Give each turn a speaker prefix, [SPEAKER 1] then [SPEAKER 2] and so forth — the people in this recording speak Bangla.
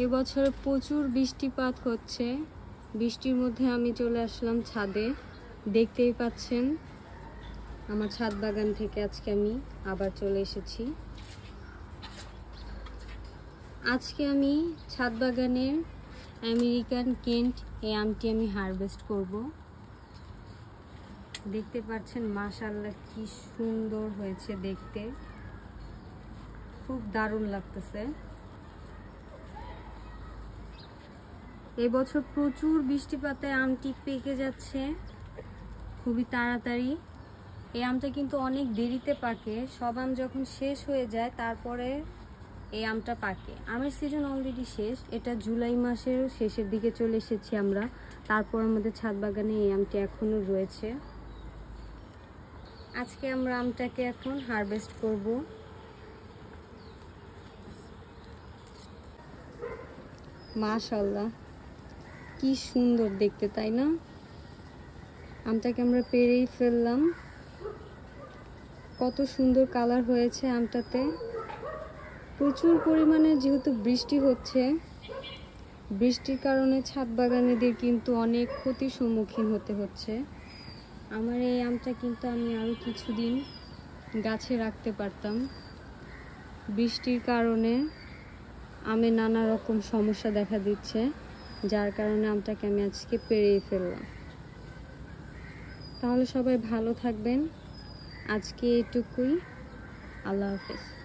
[SPEAKER 1] এবছর প্রচুর বৃষ্টিপাত হচ্ছে। বৃষ্টির মধ্যে আমি চলে আসলাম ছাদে। দেখতেই পাচ্ছেন আমার ছাদ বাগান থেকে আজকে আমি আবার চলে এসেছি। আজকে আমি ছাদ বাগানের আমেরিকান কেন্ট এই আমটি আমি হারভেস্ট করব। দেখতে পাচ্ছেন মাশাআল্লাহ কি সুন্দর হয়েছে দেখতে, খুব দারুণ লাগতেছে। এবছর প্রচুর বৃষ্টিপাতে আমটি পেকে যাচ্ছে খুবই তাড়াতাড়ি। এই আমটা কিন্তু অনেক দেরিতে পাকে, সব আম যখন শেষ হয়ে যায় তারপরে এই আমটা পাকে। আমের সিজন অলরেডি শেষ, এটা জুলাই মাসের শেষের দিকে চলে এসেছি আমরা। তারপর আমাদের ছাদ বাগানে এই আমটি এখনো রয়েছে। আজকে আমরা আমটাকে এখন হারভেস্ট করব। মাশাআল্লাহ কি সুন্দর দেখতে, তাই না? আমটাকে আমরা পেরেই ফেললাম। কত সুন্দর কালার হয়েছে আমটাতে। প্রচুর পরিমাণে যেহেতু বৃষ্টি হচ্ছে, বৃষ্টির কারণে ছাদ বাগানেদের কিন্তু অনেক ক্ষতির সম্মুখীন হতে হচ্ছে। আমার এই আমটা কিন্তু আমি আরও কিছুদিন গাছে রাখতে পারতাম। বৃষ্টির কারণে আমে নানা রকম সমস্যা দেখা দিচ্ছে, যার কারণে আমটাকে আমি আজকে পেরেই ফেললাম। তাহলে সবাই ভালো থাকবেন। আজকে এটুকুই। আল্লাহ হাফেজ।